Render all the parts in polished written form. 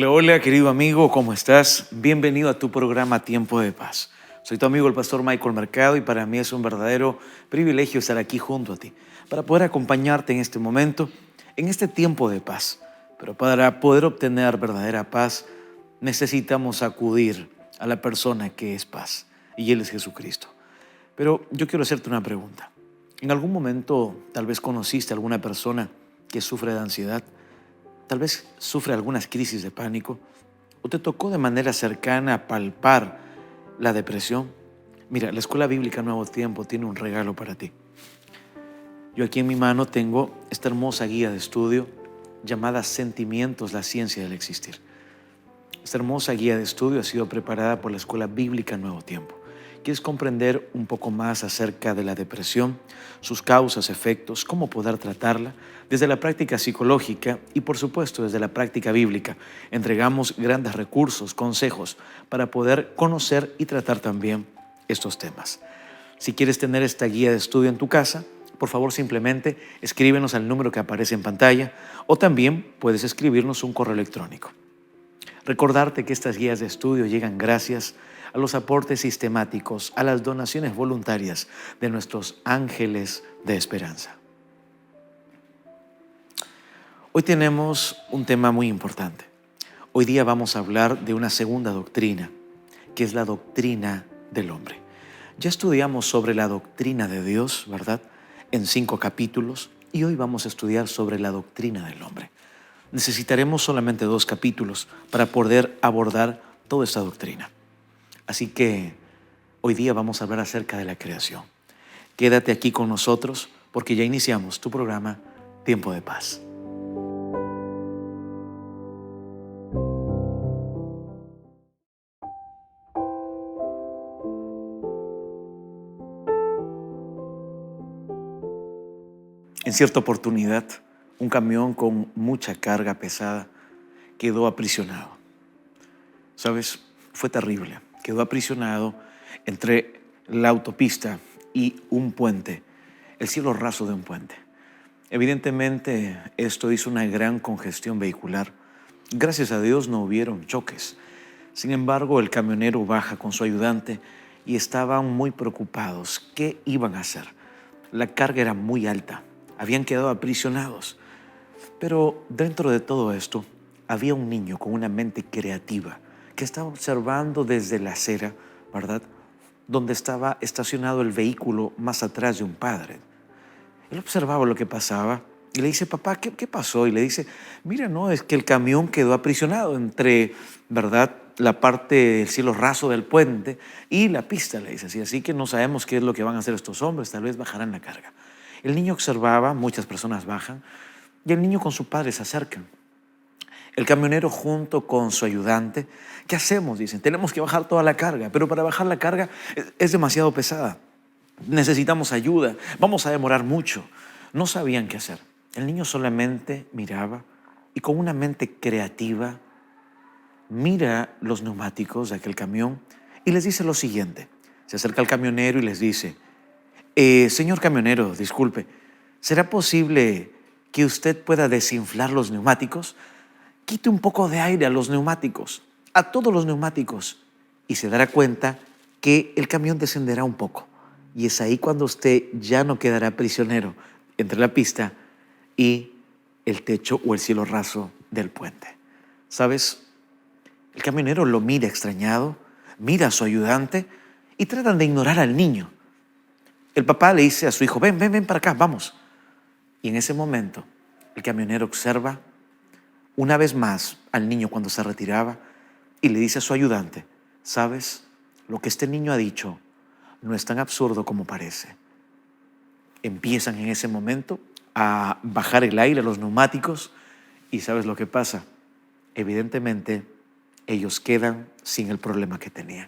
Hola, hola, querido amigo, ¿cómo estás? Bienvenido a tu programa Tiempo de Paz. Soy tu amigo el pastor Michael Mercado y para mí es un verdadero privilegio estar aquí junto a ti para poder acompañarte en este momento, en este tiempo de paz. Pero para poder obtener verdadera paz necesitamos acudir a la persona que es paz y Él es Jesucristo. Pero yo quiero hacerte una pregunta. ¿En algún momento tal vez conociste a alguna persona que sufre de ansiedad? Tal vez sufre algunas crisis de pánico o te tocó de manera cercana palpar la depresión. Mira, la Escuela Bíblica Nuevo Tiempo tiene un regalo para ti. Yo aquí en mi mano tengo esta hermosa guía de estudio llamada Sentimientos, la ciencia del existir. Esta hermosa guía de estudio ha sido preparada por la Escuela Bíblica Nuevo Tiempo. ¿Quieres comprender un poco más acerca de la depresión, sus causas, efectos, cómo poder tratarla? Desde la práctica psicológica y por supuesto desde la práctica bíblica, entregamos grandes recursos, consejos para poder conocer y tratar también estos temas. Si quieres tener esta guía de estudio en tu casa, por favor simplemente escríbenos al número que aparece en pantalla o también puedes escribirnos un correo electrónico. Recordarte que estas guías de estudio llegan gracias a los aportes sistemáticos, a las donaciones voluntarias de nuestros ángeles de esperanza. Hoy tenemos un tema muy importante. Hoy día vamos a hablar de una segunda doctrina, que es la doctrina del hombre. Ya estudiamos sobre la doctrina de Dios, ¿verdad? En 5 capítulos, y hoy vamos a estudiar sobre la doctrina del hombre. Necesitaremos solamente 2 capítulos para poder abordar toda esta doctrina. Así que hoy día vamos a hablar acerca de la creación. Quédate aquí con nosotros porque ya iniciamos tu programa Tiempo de Paz. En cierta oportunidad, un camión con mucha carga pesada quedó aprisionado. ¿Sabes? Fue terrible. Quedó aprisionado entre la autopista y un puente, el cielo raso de un puente. Evidentemente, esto hizo una gran congestión vehicular. Gracias a Dios no hubieron choques. Sin embargo, el camionero baja con su ayudante y estaban muy preocupados. ¿Qué iban a hacer? La carga era muy alta. Habían quedado aprisionados. Pero dentro de todo esto, había un niño con una mente creativa que estaba observando desde la acera, ¿verdad? Donde estaba estacionado el vehículo más atrás de un padre. Él observaba lo que pasaba y le dice, papá, ¿qué pasó? Y le dice, mira, no, es que el camión quedó aprisionado entre, ¿verdad?, la parte del cielo raso del puente y la pista, le dice así. Así que no sabemos qué es lo que van a hacer estos hombres, tal vez bajarán la carga. El niño observaba, muchas personas bajan, y el niño con su padre se acercan. El camionero junto con su ayudante, ¿qué hacemos? Dicen, tenemos que bajar toda la carga, pero para bajar la carga es demasiado pesada. Necesitamos ayuda, vamos a demorar mucho. No sabían qué hacer. El niño solamente miraba y con una mente creativa mira los neumáticos de aquel camión y les dice lo siguiente. Se acerca al camionero y les dice, señor camionero, disculpe, ¿será posible que usted pueda desinflar los neumáticos? Quite un poco de aire a los neumáticos, a todos los neumáticos, y se dará cuenta que el camión descenderá un poco. Y es ahí cuando usted ya no quedará prisionero entre la pista y el techo o el cielo raso del puente. ¿Sabes? El camionero lo mira extrañado, mira a su ayudante y tratan de ignorar al niño. El papá le dice a su hijo, ven para acá, vamos. Y en ese momento, el camionero observa una vez más al niño cuando se retiraba y le dice a su ayudante, ¿sabes? Lo que este niño ha dicho no es tan absurdo como parece. Empiezan en ese momento a bajar el aire a los neumáticos y ¿sabes lo que pasa? Evidentemente, ellos quedan sin el problema que tenían.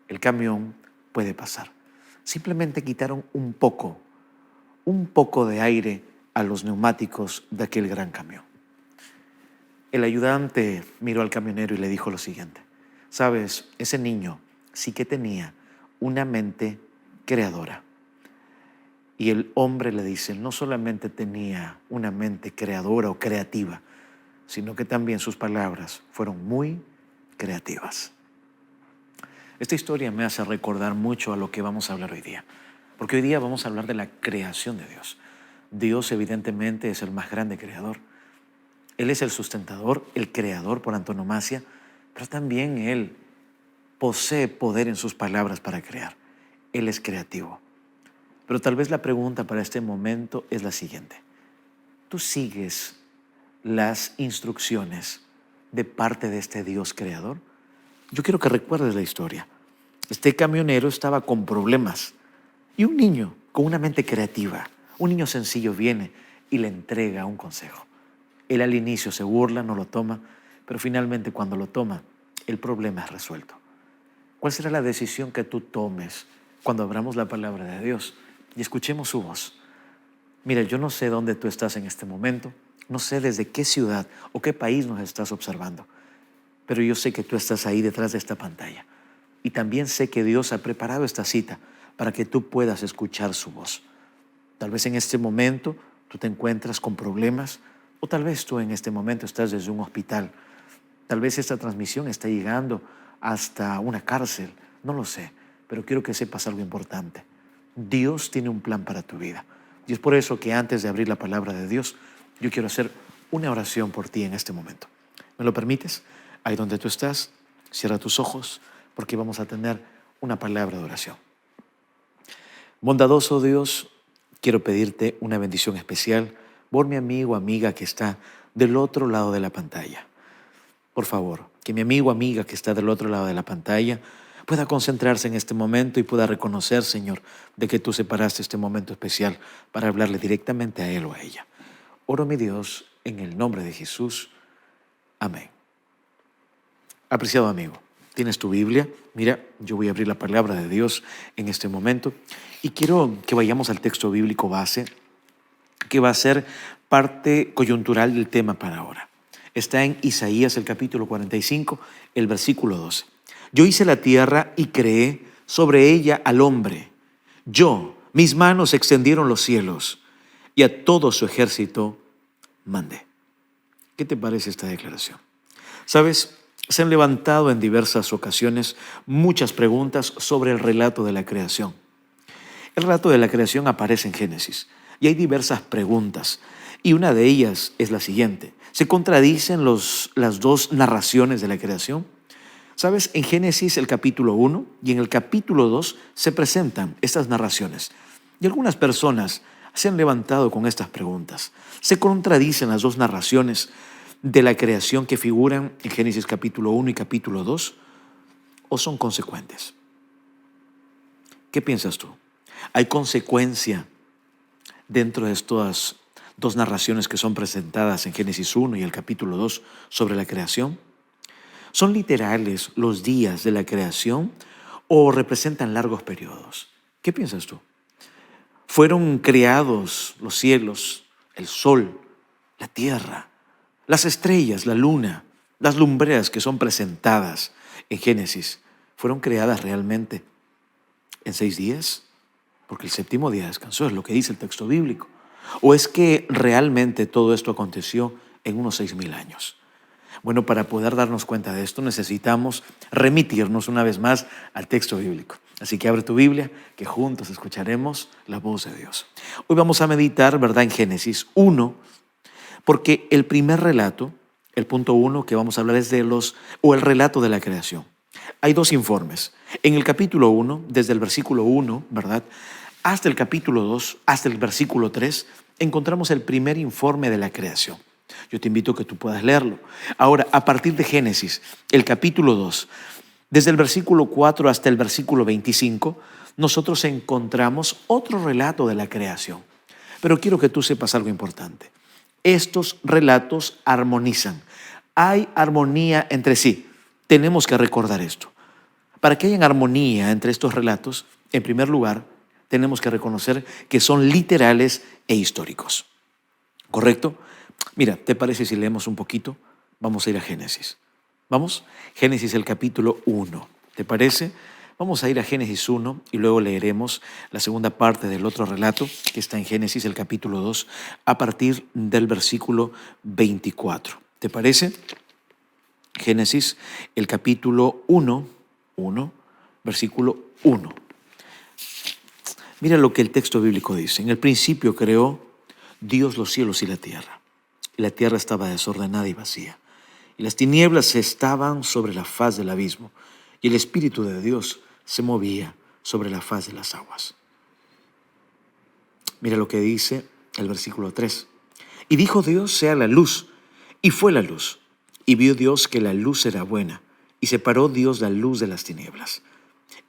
El camión puede pasar. Simplemente quitaron un poco de aire a los neumáticos de aquel gran camión. El ayudante miró al camionero y le dijo lo siguiente, ¿sabes? Ese niño sí que tenía una mente creadora. Y el hombre le dice, no solamente tenía una mente creadora o creativa, sino que también sus palabras fueron muy creativas. Esta historia me hace recordar mucho a lo que vamos a hablar hoy día, porque hoy día vamos a hablar de la creación de Dios. Dios evidentemente es el más grande creador. Él es el sustentador, el creador por antonomasia, pero también Él posee poder en sus palabras para crear. Él es creativo. Pero tal vez la pregunta para este momento es la siguiente. ¿Tú sigues las instrucciones de parte de este Dios creador? Yo quiero que recuerdes la historia. Este camionero estaba con problemas y un niño con una mente creativa, un niño sencillo viene y le entrega un consejo. Él al inicio se burla, no lo toma, pero finalmente cuando lo toma, el problema es resuelto. ¿Cuál será la decisión que tú tomes cuando abramos la palabra de Dios y escuchemos su voz? Mira, yo no sé dónde tú estás en este momento, no sé desde qué ciudad o qué país nos estás observando, pero yo sé que tú estás ahí detrás de esta pantalla. Y también sé que Dios ha preparado esta cita para que tú puedas escuchar su voz. Tal vez en este momento tú te encuentras con problemas o tal vez tú en este momento estás desde un hospital. Tal vez esta transmisión está llegando hasta una cárcel, no lo sé, pero quiero que sepas algo importante. Dios tiene un plan para tu vida. Y es por eso que antes de abrir la palabra de Dios, yo quiero hacer una oración por ti en este momento. ¿Me lo permites? Ahí donde tú estás, cierra tus ojos porque vamos a tener una palabra de oración. Bondadoso Dios, quiero pedirte una bendición especial por mi amigo o amiga que está del otro lado de la pantalla. Por favor, que mi amigo o amiga que está del otro lado de la pantalla pueda concentrarse en este momento y pueda reconocer, Señor, de que tú separaste este momento especial para hablarle directamente a él o a ella. Oro, mi Dios, en el nombre de Jesús. Amén. Apreciado amigo, ¿tienes tu Biblia? Mira, yo voy a abrir la palabra de Dios en este momento y quiero que vayamos al texto bíblico base, que va a ser parte coyuntural del tema para ahora. Está en Isaías, el capítulo 45, el versículo 12. Yo hice la tierra y creé sobre ella al hombre. Mis manos extendieron los cielos y a todo su ejército mandé. ¿Qué te parece esta declaración? ¿Sabes? Se han levantado en diversas ocasiones muchas preguntas sobre el relato de la creación. El relato de la creación aparece en Génesis y hay diversas preguntas. Y una de ellas es la siguiente. ¿Se contradicen las dos narraciones de la creación? ¿Sabes? En Génesis el capítulo 1 y en el capítulo 2 se presentan estas narraciones. Y algunas personas se han levantado con estas preguntas. ¿Se contradicen las dos narraciones de la creación que figuran en Génesis capítulo 1 y capítulo 2 o son consecuentes? ¿Qué piensas tú? ¿Hay consecuencia dentro de estas dos narraciones que son presentadas en Génesis 1 y el capítulo 2 sobre la creación? ¿Son literales los días de la creación o representan largos periodos? ¿Qué piensas tú? ¿Fueron creados los cielos, el sol, la tierra, las estrellas, la luna, las lumbreras que son presentadas en Génesis? ¿Fueron creadas realmente en 6 días? Porque el séptimo día descansó, es lo que dice el texto bíblico. ¿O es que realmente todo esto aconteció en unos 6,000 años? Bueno, para poder darnos cuenta de esto necesitamos remitirnos una vez más al texto bíblico. Así que abre tu Biblia, que juntos escucharemos la voz de Dios. Hoy vamos a meditar, ¿verdad?, en Génesis 1, porque el primer relato, el punto 1 que vamos a hablar es el relato de la creación. Hay dos informes. En el capítulo 1, desde el versículo 1, ¿verdad?, hasta el capítulo 2, hasta el versículo 3, encontramos el primer informe de la creación. Yo te invito a que tú puedas leerlo. Ahora, a partir de Génesis, el capítulo 2, desde el versículo 4 hasta el versículo 25, nosotros encontramos otro relato de la creación. Pero quiero que tú sepas algo importante. Estos relatos armonizan. Hay armonía entre sí. Tenemos que recordar esto. Para que haya armonía entre estos relatos, en primer lugar, tenemos que reconocer que son literales e históricos. ¿Correcto? Mira, ¿te parece si leemos un poquito? Vamos a ir a Génesis. ¿Vamos? Génesis el capítulo 1. ¿Te parece? Vamos a ir a Génesis 1 y luego leeremos la segunda parte del otro relato que está en Génesis el capítulo 2 a partir del versículo 24. ¿Te parece? Génesis, el capítulo 1, versículo 1. Mira lo que el texto bíblico dice. En el principio creó Dios los cielos y la tierra. Y la tierra estaba desordenada y vacía. Y las tinieblas estaban sobre la faz del abismo. Y el Espíritu de Dios se movía sobre la faz de las aguas. Mira lo que dice el versículo 3. Y dijo Dios, sea la luz. Y fue la luz. Y vio Dios que la luz era buena. Y separó Dios la luz de las tinieblas.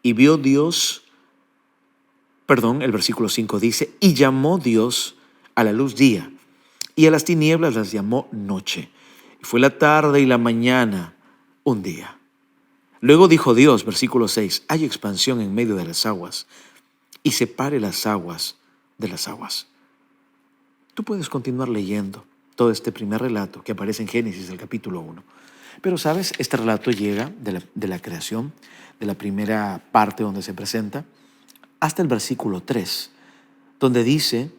Y vio Dios, el versículo 5 dice, y llamó Dios a la luz día, y a las tinieblas las llamó noche. Y fue la tarde y la mañana un día. Luego dijo Dios, versículo 6, hay expansión en medio de las aguas, y separe las aguas de las aguas. Tú puedes continuar leyendo todo este primer relato que aparece en Génesis, el capítulo 1. Pero, ¿sabes? Este relato llega de la creación, de la primera parte donde se presenta, hasta el versículo 3, donde dice,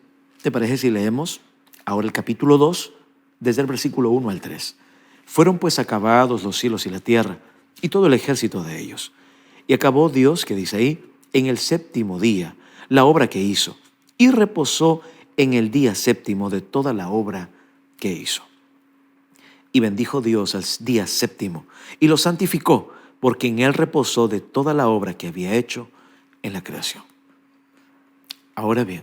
¿te parece si leemos ahora el capítulo 2, desde el versículo 1 al 3? Fueron pues acabados los cielos y la tierra, y todo el ejército de ellos. Y acabó Dios, que dice ahí, en el séptimo día, la obra que hizo, y reposó en el día séptimo de toda la obra que hizo. Y bendijo Dios al día séptimo, y lo santificó, porque en él reposó de toda la obra que había hecho en la creación. Ahora bien,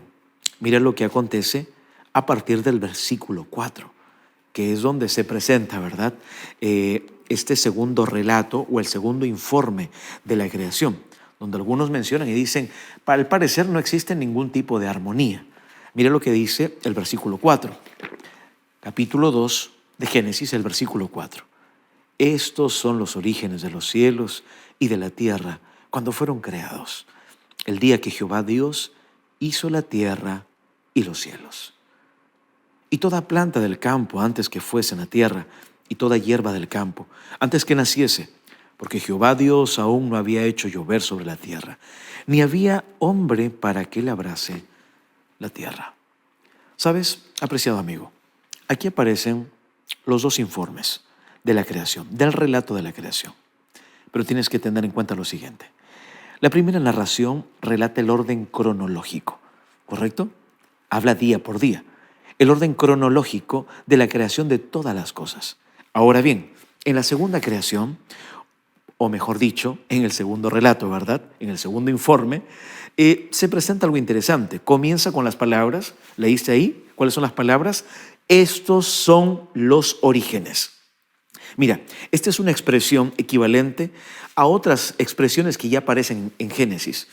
mira lo que acontece a partir del versículo 4, que es donde se presenta, ¿verdad? Este segundo relato o el segundo informe de la creación, donde algunos mencionan y dicen, al parecer no existe ningún tipo de armonía. Mira lo que dice el versículo 4, capítulo 2 de Génesis, el versículo 4. Estos son los orígenes de los cielos y de la tierra cuando fueron creados, el día que Jehová Dios hizo la tierra y los cielos. Y toda planta del campo antes que fuese en la tierra, y toda hierba del campo antes que naciese, porque Jehová Dios aún no había hecho llover sobre la tierra, ni había hombre para que labrase la tierra. ¿Sabes, apreciado amigo? Aquí aparecen los dos informes de la creación, del relato de la creación. Pero tienes que tener en cuenta lo siguiente. La primera narración relata el orden cronológico, ¿correcto? Habla día por día. El orden cronológico de la creación de todas las cosas. Ahora bien, en la segunda creación, o mejor dicho, en el segundo relato, ¿verdad? En el segundo informe, se presenta algo interesante. Comienza con las palabras, ¿leíste ahí? ¿Cuáles son las palabras? Estos son los orígenes. Mira, esta es una expresión equivalente a otras expresiones que ya aparecen en Génesis.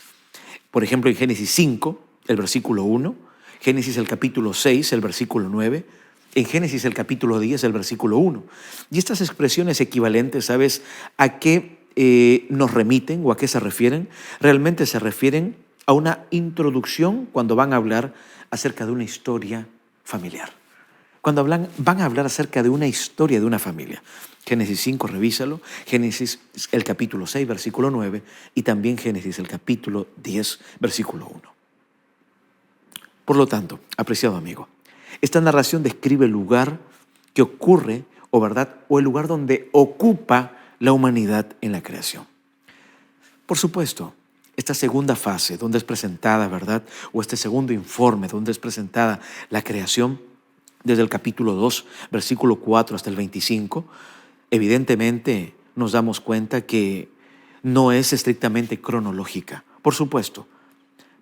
Por ejemplo, en Génesis 5, el versículo 1, Génesis el capítulo 6, el versículo 9, en Génesis el capítulo 10, el versículo 1. Y estas expresiones equivalentes, ¿sabes a qué nos remiten o a qué se refieren? Realmente se refieren a una introducción cuando van a hablar acerca de una historia familiar. Cuando van a hablar acerca de una historia de una familia. Génesis 5, revísalo. Génesis el capítulo 6, versículo 9. Y también Génesis el capítulo 10, versículo 1. Por lo tanto, apreciado amigo, esta narración describe el lugar que ocurre, o el lugar donde ocupa la humanidad en la creación. Por supuesto, esta segunda fase donde es presentada, ¿verdad? O este segundo informe donde es presentada la creación, desde el capítulo 2, versículo 4 hasta el 25, evidentemente nos damos cuenta que no es estrictamente cronológica, por supuesto,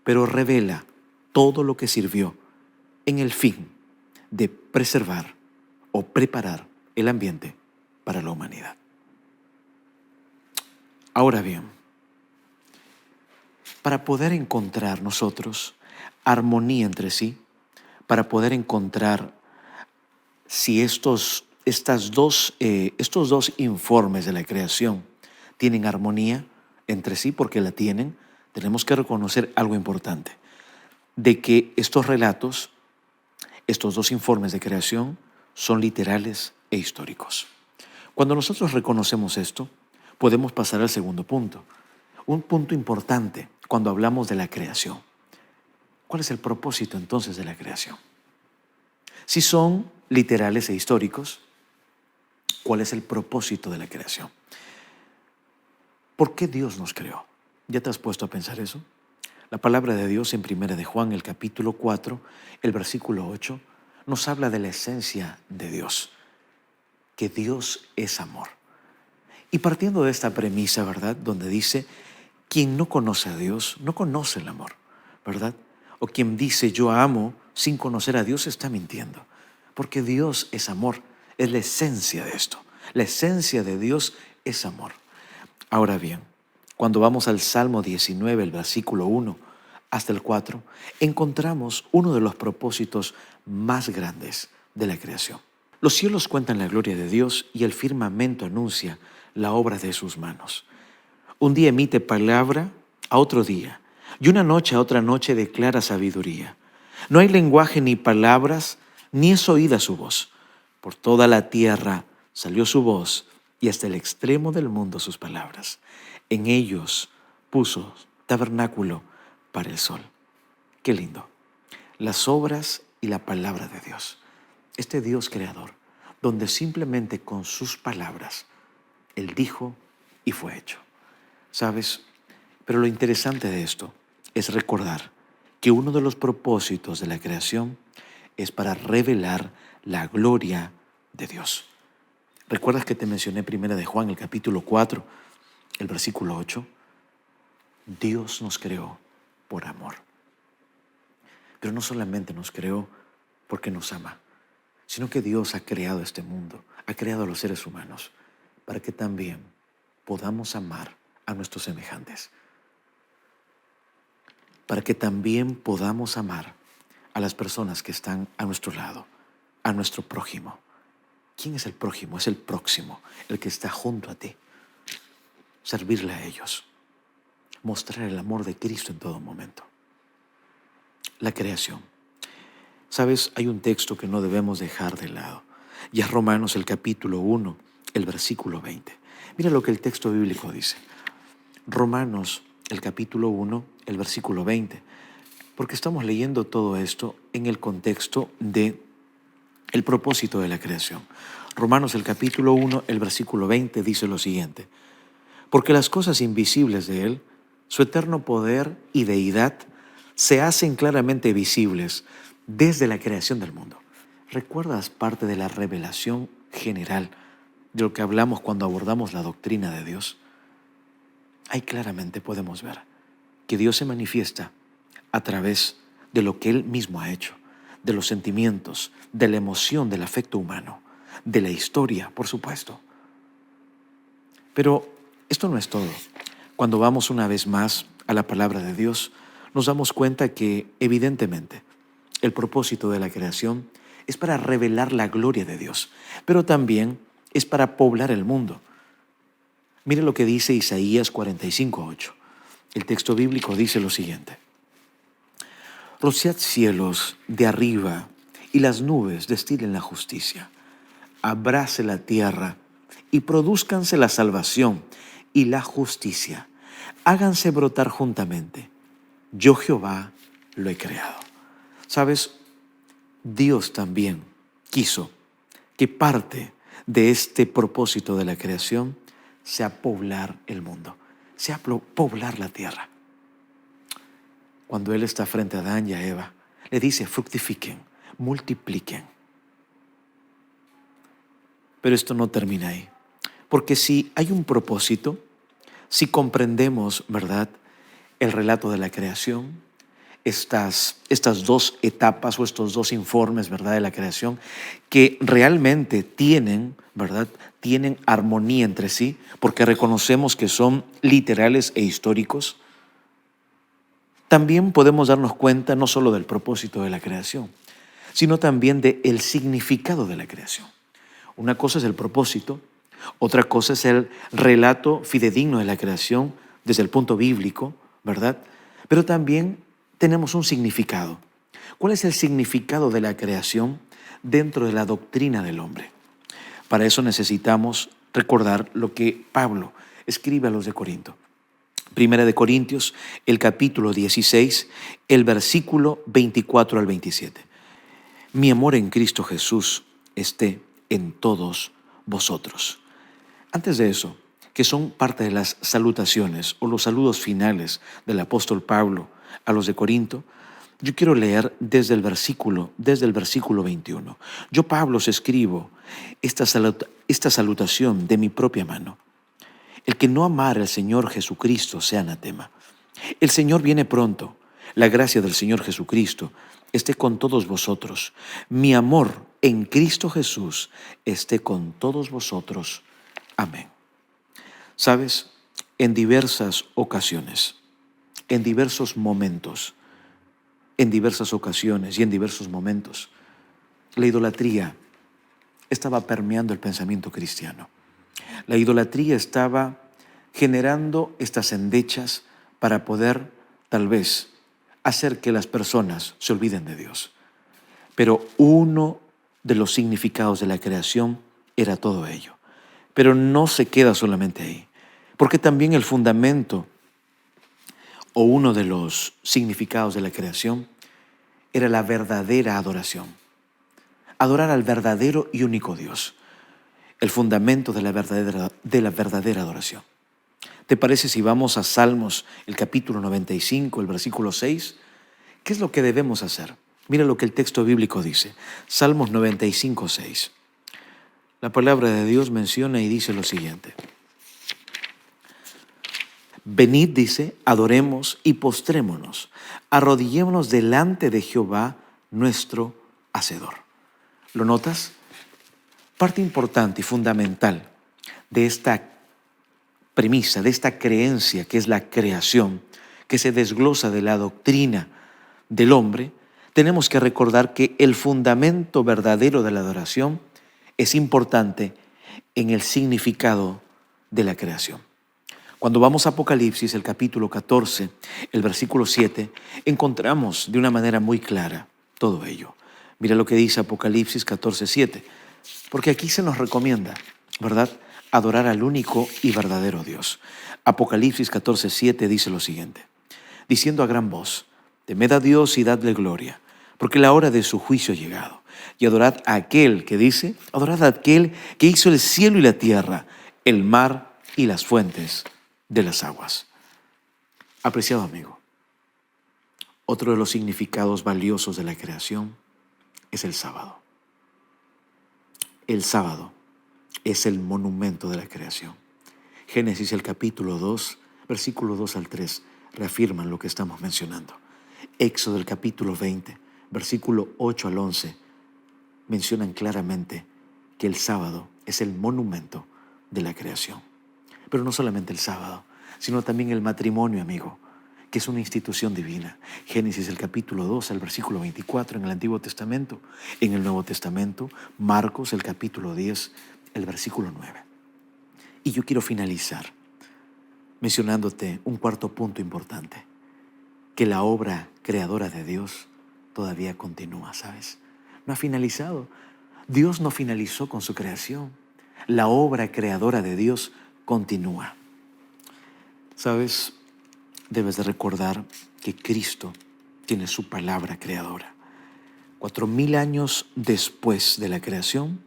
pero revela todo lo que sirvió en el fin de preservar o preparar el ambiente para la humanidad. Ahora bien, para poder encontrar nosotros armonía entre sí, para poder encontrar si estos dos informes de la creación tienen armonía entre sí, porque la tienen, tenemos que reconocer algo importante, de que estos relatos, estos dos informes de creación, son literales e históricos. Cuando nosotros reconocemos esto, podemos pasar al segundo punto, un punto importante cuando hablamos de la creación. ¿Cuál es el propósito entonces de la creación? Si son literales e históricos, ¿Cuál es el propósito de la creación? ¿Por qué Dios nos creó? ¿Ya te has puesto a pensar eso? La palabra de Dios en 1 de Juan, el capítulo 4, el versículo 8, nos habla de la esencia de Dios, que Dios es amor. Y partiendo de esta premisa, ¿verdad? Donde dice, quien no conoce a Dios no conoce el amor, ¿verdad? O quien dice yo amo sin conocer a Dios está mintiendo, porque Dios es amor, es la esencia de esto. La esencia de Dios es amor. Ahora bien, cuando vamos al Salmo 19, el versículo 1 hasta el 4, encontramos uno de los propósitos más grandes de la creación. Los cielos cuentan la gloria de Dios y el firmamento anuncia la obra de sus manos. Un día emite palabra a otro día, y una noche a otra noche declara sabiduría. No hay lenguaje ni palabras, ni es oída su voz. Por toda la tierra salió su voz, y hasta el extremo del mundo sus palabras. En ellos puso tabernáculo para el sol. Qué lindo. Las obras y la palabra de Dios. Este Dios creador, donde simplemente con sus palabras, Él dijo y fue hecho. ¿Sabes? Pero lo interesante de esto es recordar que uno de los propósitos de la creación es para revelar la gloria de Dios. ¿Recuerdas que te mencioné 1 de Juan, el capítulo 4, el versículo 8? Dios nos creó por amor. Pero no solamente nos creó porque nos ama, sino que Dios ha creado este mundo, ha creado a los seres humanos para que también podamos amar a nuestros semejantes, para que también podamos amar a las personas que están a nuestro lado, a nuestro prójimo. ¿Quién es el prójimo? Es el próximo, el que está junto a ti. Servirle a ellos, mostrar el amor de Cristo en todo momento. La creación. ¿Sabes? Hay un texto que no debemos dejar de lado. Y es Romanos el capítulo 1, el versículo 20. Mira lo que el texto bíblico dice. Romanos el capítulo 1, el versículo 20. Porque estamos leyendo todo esto en el contexto de el propósito de la creación. Romanos el capítulo 1, el versículo 20 dice lo siguiente. Porque las cosas invisibles de Él, su eterno poder y deidad, se hacen claramente visibles desde la creación del mundo. ¿Recuerdas parte de la revelación general de lo que hablamos cuando abordamos la doctrina de Dios? Ahí claramente podemos ver que Dios se manifiesta a través de lo que Él mismo ha hecho, de los sentimientos, de la emoción, del afecto humano, de la historia, por supuesto. Pero esto no es todo. Cuando vamos una vez más a la palabra de Dios, nos damos cuenta que, evidentemente, el propósito de la creación es para revelar la gloria de Dios, pero también es para poblar el mundo. Mire lo que dice Isaías 45:8. El texto bíblico dice lo siguiente. Rociad cielos de arriba y las nubes destilen la justicia. Abrace la tierra y produzcanse la salvación y la justicia. Háganse brotar juntamente. Yo Jehová lo he creado. ¿Sabes? Dios también quiso que parte de este propósito de la creación sea poblar el mundo, sea poblar la tierra. Cuando Él está frente a Adán y a Eva, le dice, fructifiquen, multipliquen. Pero esto no termina ahí, porque si hay un propósito, si comprendemos, ¿verdad?, el relato de la creación, estas dos etapas o estos dos informes, ¿verdad?, de la creación, que realmente tienen, ¿verdad?, tienen armonía entre sí, porque reconocemos que son literales e históricos. También podemos darnos cuenta no solo del propósito de la creación, sino también del significado de la creación. Una cosa es el propósito, otra cosa es el relato fidedigno de la creación desde el punto bíblico, ¿verdad? Pero también tenemos un significado. ¿Cuál es el significado de la creación dentro de la doctrina del hombre? Para eso necesitamos recordar lo que Pablo escribe a los de Corinto. Primera de Corintios, el capítulo 16, el versículo 24 al 27. Mi amor en Cristo Jesús esté en todos vosotros. Antes de eso, que son parte de las salutaciones o los saludos finales del apóstol Pablo a los de Corinto, yo quiero leer desde el versículo 21. Yo, Pablo, os escribo esta salutación de mi propia mano. El que no amara al Señor Jesucristo sea anatema. El Señor viene pronto. La gracia del Señor Jesucristo esté con todos vosotros. Mi amor en Cristo Jesús esté con todos vosotros. Amén. Sabes, en diversas ocasiones, en diversos momentos, en diversas ocasiones y en diversos momentos, la idolatría estaba permeando el pensamiento cristiano. La idolatría estaba generando estas endechas para poder, tal vez, hacer que las personas se olviden de Dios. Pero uno de los significados de la creación era todo ello. Pero no se queda solamente ahí, porque también el fundamento o uno de los significados de la creación era la verdadera adoración. Adorar al verdadero y único Dios. El fundamento de la verdadera adoración. ¿Te parece si vamos a Salmos, el capítulo 95, el versículo 6? ¿Qué es lo que debemos hacer? Mira lo que el texto bíblico dice. Salmos 95, 6. La palabra de Dios menciona y dice lo siguiente. Venid, dice, adoremos y postrémonos, arrodillémonos delante de Jehová, nuestro Hacedor. ¿Lo notas? Parte importante y fundamental de esta premisa, de esta creencia que es la creación, que se desglosa de la doctrina del hombre, tenemos que recordar que el fundamento verdadero de la adoración es importante en el significado de la creación. Cuando vamos a Apocalipsis, el capítulo 14, el versículo 7, encontramos de una manera muy clara todo ello. Mira lo que dice Apocalipsis 14, 7. Porque aquí se nos recomienda, ¿verdad?, adorar al único y verdadero Dios. Apocalipsis 14, 7 dice lo siguiente. Diciendo a gran voz, temed a Dios y dadle gloria, porque la hora de su juicio ha llegado. Y adorad a aquel que dice, adorad a aquel que hizo el cielo y la tierra, el mar y las fuentes de las aguas. Apreciado amigo, otro de los significados valiosos de la creación es el sábado. El sábado es el monumento de la creación. Génesis, el capítulo 2, versículo 2 al 3, reafirman lo que estamos mencionando. Éxodo, el capítulo 20, versículo 8 al 11, mencionan claramente que el sábado es el monumento de la creación. Pero no solamente el sábado, sino también el matrimonio, amigo, que es una institución divina. Génesis, el capítulo 2, el versículo 24 en el Antiguo Testamento. En el Nuevo Testamento, Marcos, el capítulo 10, el versículo 9. Y yo quiero finalizar mencionándote un cuarto punto importante, que la obra creadora de Dios todavía continúa, ¿sabes? No ha finalizado. Dios no finalizó con su creación. La obra creadora de Dios continúa. ¿Sabes? Debes de recordar que Cristo tiene su palabra creadora. 4000 años después de la creación,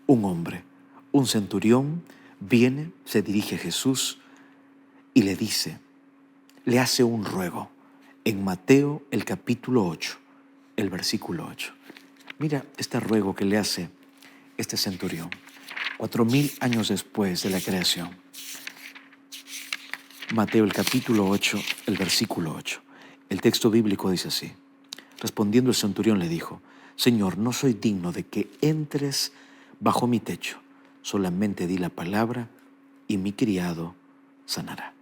un hombre, un centurión, viene, se dirige a Jesús y le dice, le hace un ruego en Mateo el capítulo 8, el versículo 8. Mira este ruego que le hace este centurión, 4000 años después de la creación. Mateo el capítulo 8, el versículo 8. El texto bíblico dice así. Respondiendo el centurión le dijo, Señor, no soy digno de que entres bajo mi techo. Solamente di la palabra y mi criado sanará.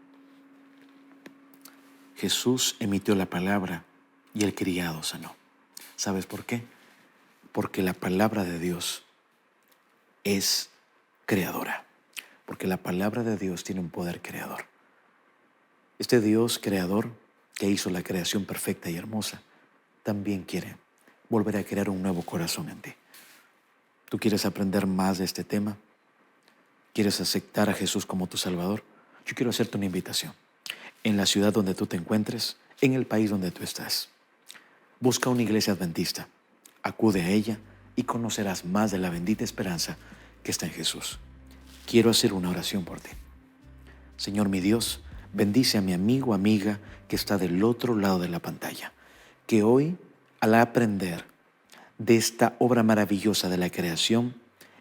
Jesús emitió la palabra y el criado sanó. ¿Sabes por qué? Porque la palabra de Dios es creadora. Porque la palabra de Dios tiene un poder creador. Este Dios creador que hizo la creación perfecta y hermosa, también quiere volver a crear un nuevo corazón en ti. ¿Tú quieres aprender más de este tema? ¿Quieres aceptar a Jesús como tu Salvador? Yo quiero hacerte una invitación. En la ciudad donde tú te encuentres, en el país donde tú estás, busca una iglesia adventista, acude a ella y conocerás más de la bendita esperanza que está en Jesús. Quiero hacer una oración por ti. Señor mi Dios, bendice a mi amigo o amiga que está del otro lado de la pantalla, que hoy, al aprender de esta obra maravillosa de la creación,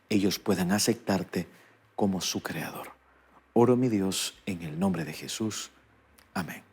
ellos puedan aceptarte como su creador. Oro, mi Dios, en el nombre de Jesús. Amén.